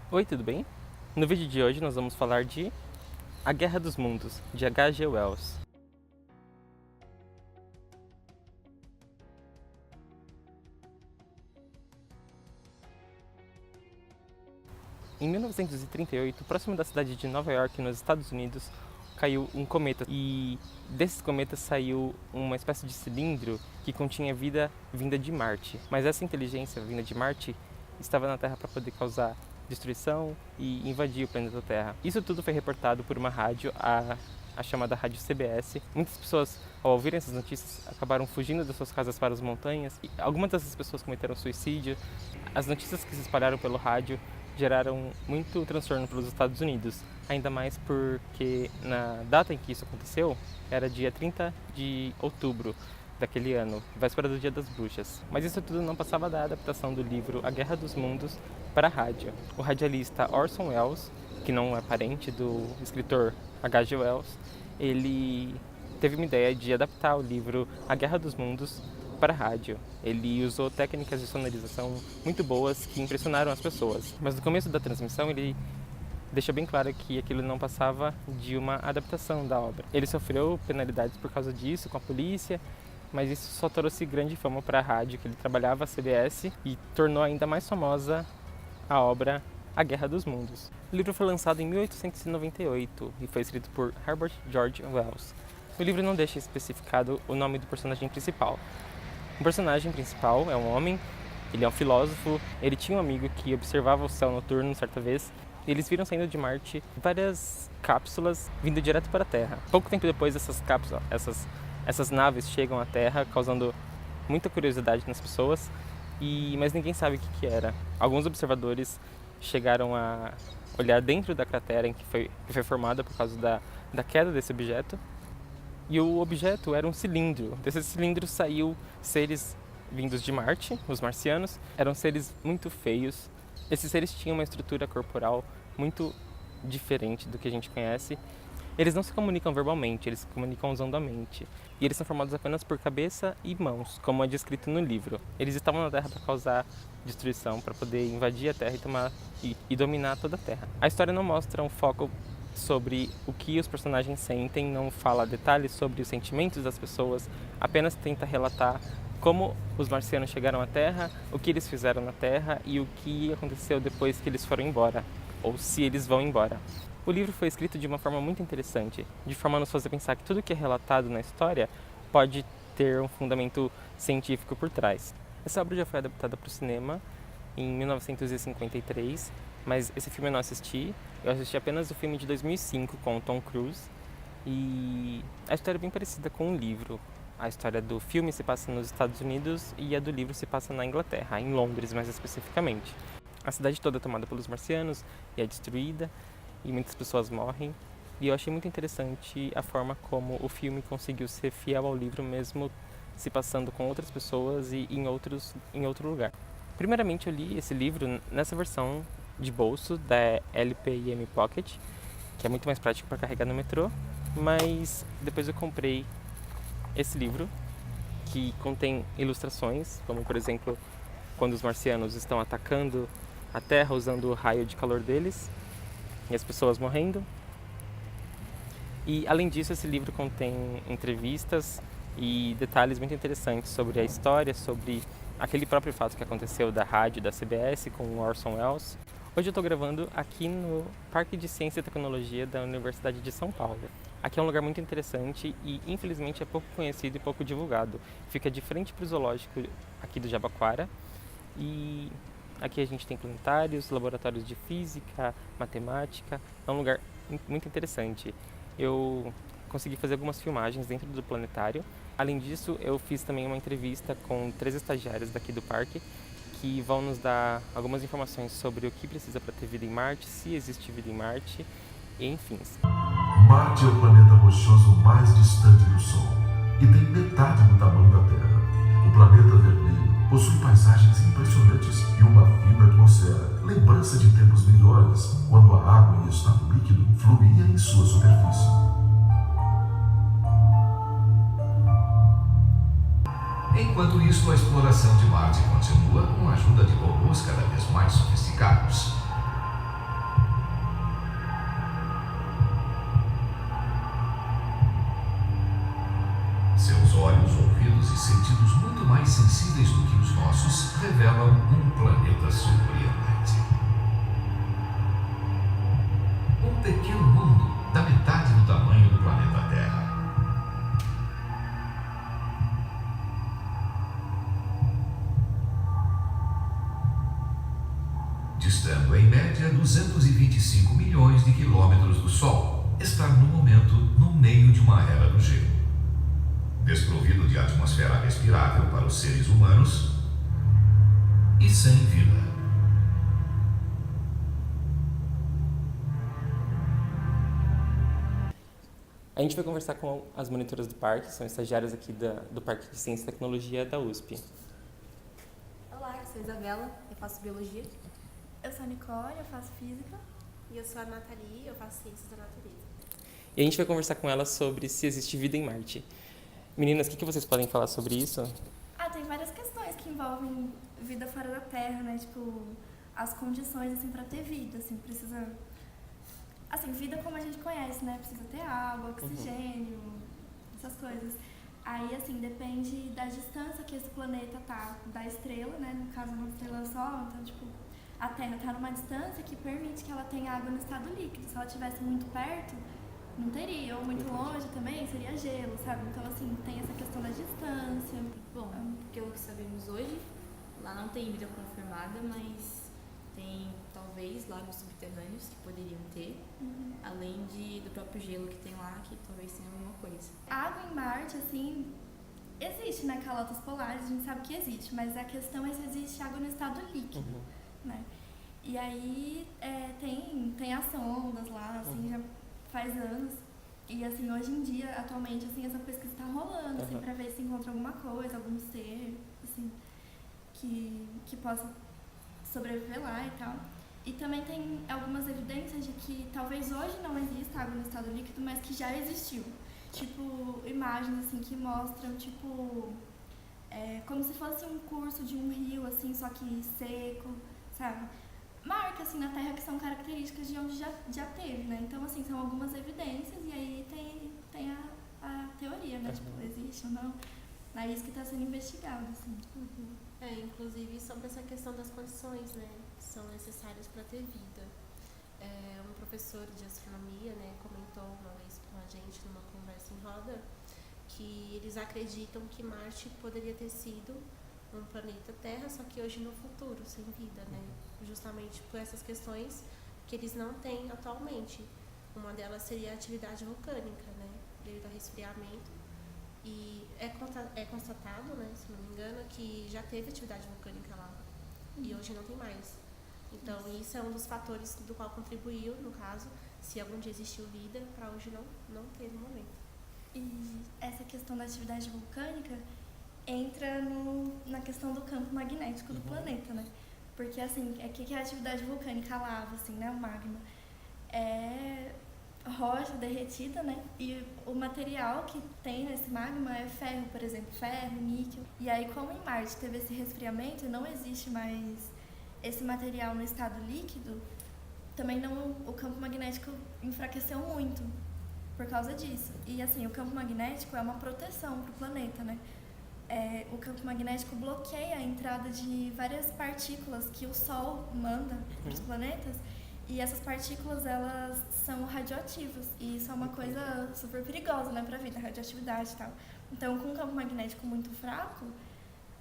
Oi, tudo bem? No vídeo de hoje nós vamos falar de A Guerra dos Mundos, de H.G. Wells. Em 1938, próximo da cidade de Nova York, nos Estados Unidos, caiu um cometa e desses cometas saiu uma espécie de cilindro que continha vida vinda de Marte. Mas essa inteligência vinda de Marte estava na Terra para poder causar destruição e invadir o planeta Terra. Isso tudo foi reportado por uma rádio, a chamada Rádio CBS. Muitas pessoas, ao ouvirem essas notícias, acabaram fugindo das suas casas para as montanhas. E algumas dessas pessoas cometeram suicídio. As notícias que se espalharam pelo rádio geraram muito transtorno pelos Estados Unidos, ainda mais porque na data em que isso aconteceu era dia 30 de outubro daquele ano, véspera do Dia das Bruxas. Mas isso tudo não passava da adaptação do livro A Guerra dos Mundos para a rádio. O radialista Orson Welles, que não é parente do escritor H.G. Wells, ele teve uma ideia de adaptar o livro A Guerra dos Mundos para a rádio. Ele usou técnicas de sonorização muito boas que impressionaram as pessoas. Mas no começo da transmissão ele deixou bem claro que aquilo não passava de uma adaptação da obra. Ele sofreu penalidades por causa disso com a polícia, mas isso só trouxe grande fama para a rádio que ele trabalhava, a CBS, e tornou ainda mais famosa a obra A Guerra dos Mundos. O livro foi lançado em 1898 e foi escrito por Herbert George Wells. O livro não deixa especificado o nome do personagem principal. O personagem principal é um homem, ele é um filósofo, ele tinha um amigo que observava o céu noturno certa vez, e eles viram saindo de Marte várias cápsulas vindo direto para a Terra. Pouco tempo depois, essas naves chegam à Terra, causando muita curiosidade nas pessoas, mas ninguém sabe o que era. Alguns observadores chegaram a olhar dentro da cratera que foi formada por causa da queda desse objeto, e o objeto era um cilindro. Desse cilindro saiu seres vindos de Marte, os marcianos. Eram seres muito feios. Esses seres tinham uma estrutura corporal muito diferente do que a gente conhece. Eles não se comunicam verbalmente, eles se comunicam usando a mente. E eles são formados apenas por cabeça e mãos, como é descrito no livro. Eles estavam na Terra para causar destruição, para poder invadir a Terra e dominar toda a Terra. A história não mostra um foco sobre o que os personagens sentem, não fala detalhes sobre os sentimentos das pessoas, apenas tenta relatar como os marcianos chegaram à Terra, o que eles fizeram na Terra e o que aconteceu depois que eles foram embora, ou se eles vão embora. O livro foi escrito de uma forma muito interessante, de forma a nos fazer pensar que tudo que é relatado na história pode ter um fundamento científico por trás. Essa obra já foi adaptada para o cinema em 1953, mas esse filme eu não assisti. Eu assisti apenas o filme de 2005 com o Tom Cruise, e a história é bem parecida com o livro. A história do filme se passa nos Estados Unidos e a do livro se passa na Inglaterra, em Londres mais especificamente. A cidade toda é tomada pelos marcianos e é destruída, e muitas pessoas morrem. E eu achei muito interessante a forma como o filme conseguiu ser fiel ao livro, mesmo se passando com outras pessoas e em outro lugar. Primeiramente eu li esse livro nessa versão de bolso da LPM Pocket, que é muito mais prático para carregar no metrô, mas depois eu comprei esse livro, que contém ilustrações, como por exemplo, quando os marcianos estão atacando a Terra usando o raio de calor deles, e as pessoas morrendo. E além disso, esse livro contém entrevistas e detalhes muito interessantes sobre a história, sobre aquele próprio fato que aconteceu da rádio da CBS com o Orson Welles. Hoje eu estou gravando aqui no Parque de Ciência e Tecnologia da Universidade de São Paulo. Aqui é um lugar muito interessante e infelizmente é pouco conhecido e pouco divulgado. Fica de frente para o zoológico aqui do Jabaquara, e aqui a gente tem planetários, laboratórios de física, matemática. É um lugar muito interessante. Eu consegui fazer algumas filmagens dentro do planetário. Além disso, eu fiz também uma entrevista com 3 estagiários daqui do parque, que vão nos dar algumas informações sobre o que precisa para ter vida em Marte, se existe vida em Marte, e enfim. Marte é o planeta rochoso mais distante do Sol e tem metade do tamanho da Terra. O planeta vermelho possui paisagens impressionantes e uma fina atmosfera, lembrança de tempos melhores, quando a água em estado líquido fluía em sua superfície. Enquanto isso, a exploração de Marte continua com a ajuda de robôs cada vez mais sofisticados. distando em média 225 milhões de quilômetros do Sol, está no momento no meio de uma era do gelo. Desprovido de atmosfera respirável para os seres humanos e sem vida. A gente vai conversar com as monitoras do parque, são estagiárias aqui do Parque de Ciência e Tecnologia da USP. Olá, eu sou a Isabela, eu faço Biologia. Eu sou a Nicole, eu faço Física. E eu sou a Nathalie, eu faço Ciências da Natureza. E a gente vai conversar com elas sobre se existe vida em Marte. Meninas, o que vocês podem falar sobre isso? Tem várias questões que envolvem vida fora da Terra, né? Tipo, as condições, assim, pra ter vida, assim, precisa... Assim, vida como a gente conhece, né? Precisa ter água, oxigênio, essas coisas. Aí, assim, depende da distância que esse planeta tá da estrela, né? No caso, uma estrela Sol, então, tipo, a Terra tá numa distância que permite que ela tenha água no estado líquido. Se ela estivesse muito perto, não teria. Ou muito longe também, seria gelo, sabe? Então, assim, tem essa questão da distância. Bom, pelo que sabemos hoje, lá não tem vida confirmada, mas tem talvez lagos subterrâneos que poderiam ter, além do próprio gelo que tem lá, que talvez tenha alguma coisa. Água em Marte, assim, existe, né? Calotas polares, a gente sabe que existe, mas a questão é se existe água no estado líquido, né? E aí tem as sondas lá, assim, já faz anos. E assim, hoje em dia, atualmente, assim, essa pesquisa está rolando, assim, pra ver se encontra alguma coisa, algum ser, assim, que possa sobreviver lá e tal. E também tem algumas evidências de que talvez hoje não exista água no estado líquido, mas que já existiu. Tipo, imagens, assim, que mostram, tipo, como se fosse um curso de um rio, assim, só que seco, sabe? Marcas, assim, na Terra que são características de onde já teve, né? Então, assim, são algumas evidências e aí tem a teoria, né? Tipo, existe ou não. É isso que está sendo investigado, assim. Inclusive sobre essa questão das condições, né, que são necessárias para ter vida. Um professor de astronomia, né, comentou uma vez com a gente numa conversa em roda que eles acreditam que Marte poderia ter sido um planeta Terra, só que hoje no futuro, sem vida, né, justamente por essas questões que eles não têm atualmente. Uma delas seria a atividade vulcânica, né, devido ao resfriamento. E é constatado, né, se não me engano, que já teve atividade vulcânica lá e hoje não tem mais. Então, isso é um dos fatores do qual contribuiu, no caso, se algum dia existiu vida, para hoje não ter no momento. E essa questão da atividade vulcânica entra na questão do campo magnético do planeta, né? Porque, assim, o que é a atividade vulcânica? A lava, assim, né? O magma. É rocha derretida, né? E o material que tem nesse magma é ferro, por exemplo, ferro, níquel. E aí, como em Marte teve esse resfriamento, não existe mais esse material no estado líquido, também o campo magnético enfraqueceu muito por causa disso. E assim, o campo magnético é uma proteção para o planeta, né? O campo magnético bloqueia a entrada de várias partículas que o Sol manda para os planetas. E essas partículas, elas são radioativas. E isso é uma coisa super perigosa, né, para a vida, a radioatividade e tal. Então, com um campo magnético muito fraco,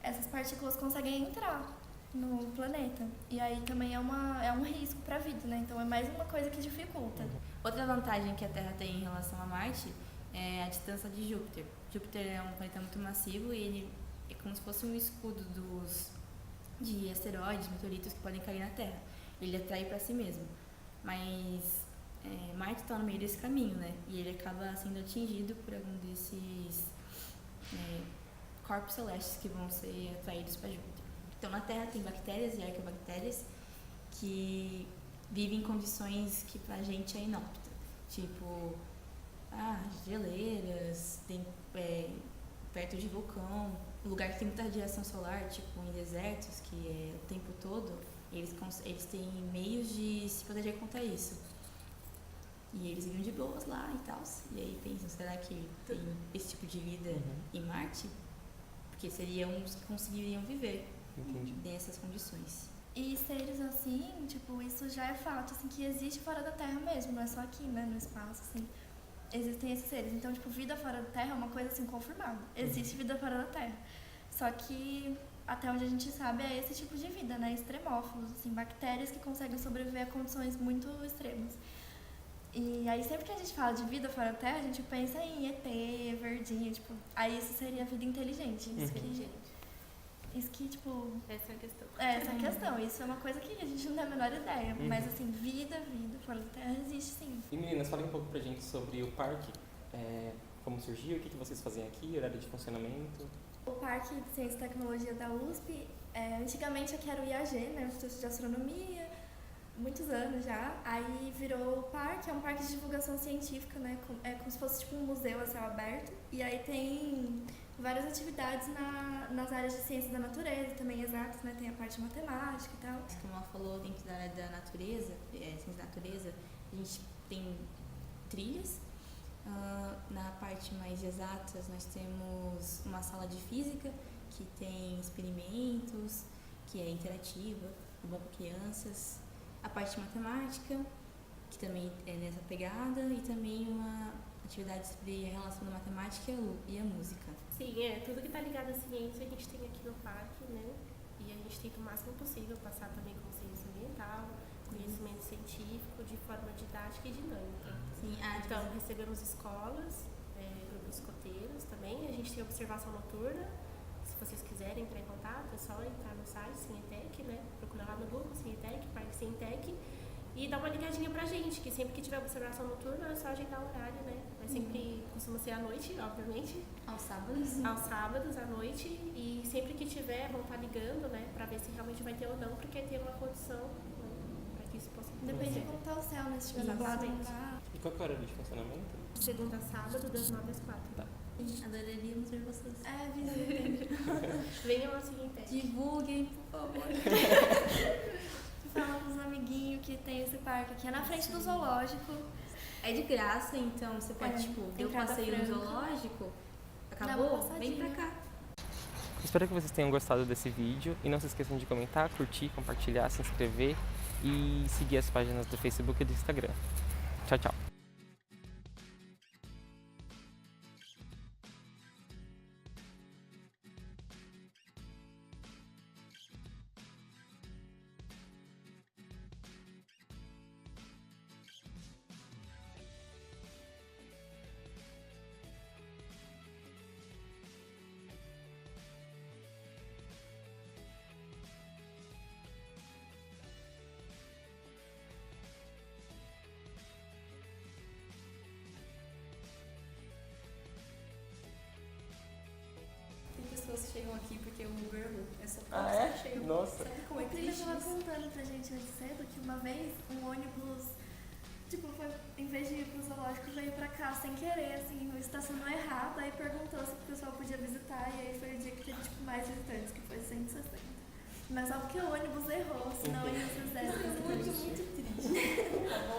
essas partículas conseguem entrar no planeta. E aí também é um risco para a vida, né? Então, é mais uma coisa que dificulta. Outra vantagem que a Terra tem em relação a Marte é a distância de Júpiter. Júpiter é um planeta muito massivo e ele é como se fosse um escudo de asteroides, meteoritos que podem cair na Terra. Ele atrai para si mesmo. Mas Marte está no meio desse caminho, né? E ele acaba sendo atingido por algum desses corpos celestes que vão ser atraídos para Júpiter. Então, na Terra tem bactérias e arqueobactérias que vivem em condições que pra gente é inóspita. Tipo, geleiras, perto de vulcão, lugar que tem muita radiação solar, tipo em desertos, que é o tempo todo, eles têm meios de se proteger contra isso. E eles vivem de boas lá e tal. E aí pensam, será que tem esse tipo de vida em Marte? Porque seriam os que conseguiriam viver nessas condições. E seres assim, tipo, isso já é fato, assim, que existe fora da Terra mesmo, não é só aqui, né, no espaço, assim. Existem esses seres. Então, tipo, vida fora da Terra é uma coisa, assim, confirmada. Existe vida fora da Terra. Só que até onde a gente sabe, é esse tipo de vida, né? Extremófilos, assim, bactérias que conseguem sobreviver a condições muito extremas. E aí sempre que a gente fala de vida fora da Terra, a gente pensa em ET, verdinho, tipo, aí isso seria a vida inteligente. Isso que, tipo... Essa é a questão. Essa é a questão. Isso é uma coisa que a gente não tem a menor ideia. Mas, assim, vida fora da Terra existe, sim. E meninas, falem um pouco pra gente sobre o parque, como surgiu, o que vocês fazem aqui, horário de funcionamento. O Parque de Ciência e Tecnologia da USP, antigamente aqui era o IAG, né, o Instituto de Astronomia, muitos anos já. Aí virou o parque, é um parque de divulgação científica, né, é como se fosse tipo um museu a céu aberto. E aí tem várias atividades nas áreas de ciência da natureza, também exatas, né, tem a parte matemática e tal. Como ela falou, dentro da área da natureza, ciência da natureza, a gente tem trilhas. Na parte mais de exatas, nós temos uma sala de física que tem experimentos, que é interativa, é bom para crianças. A parte de matemática, que também é nessa pegada, e também uma atividade sobre a relação da matemática e a música. Sim, tudo que está ligado à ciência a gente tem aqui no parque, né? E a gente tenta o máximo possível passar também consciência ambiental, conhecimento científico de forma didática e dinâmica. Sim, Então, recebemos escolas, grupos escoteiros também. A gente tem observação noturna. Se vocês quiserem entrar em contato, é só entrar no site Cinetec, né? Procurar lá no Google, Cinetec, Parque Cinetec, e dar uma ligadinha pra gente, que sempre que tiver observação noturna é só agendar o horário, né? Mas sempre costuma ser à noite, obviamente. Aos sábados. Aos sábados, à noite. E sempre que tiver, vão estar ligando, né? Pra ver se realmente vai ter ou não, porque tem uma condição, né, pra que isso possa acontecer. Depende de como tá o céu, né? Se tiver nublado, não dá. E qual que é o horário de funcionamento? Segunda a sábado, das 9 às 4. Tá. Adoraríamos ver vocês. Visitem. Venham ao Cinetec. Divulguem, por favor. Fala pros amiguinhos que tem esse parque aqui. É na frente do zoológico. É de graça, então você pode, ver o entrada passeio no franca. zoológico. Dá uma Acabou? passadinha. Vem pra cá. Espero que vocês tenham gostado desse vídeo e não se esqueçam de comentar, curtir, compartilhar, se inscrever e seguir as páginas do Facebook e do Instagram. Tchau, tchau! Pessoas chegam aqui porque o Uber errou. É só Ah, é? que chegam. Nossa. Sabe como é O Trilha triste tava isso? contando pra gente antes cedo que uma vez um ônibus, foi, em vez de ir pro zoológico, veio pra cá sem querer, assim, estacionou errado, aí perguntou se o pessoal podia visitar, e aí foi o dia que teve, mais visitantes, que foi 160. Mas só porque o ônibus errou, senão ia ser 0 visitantes. Muito triste. Tá bom?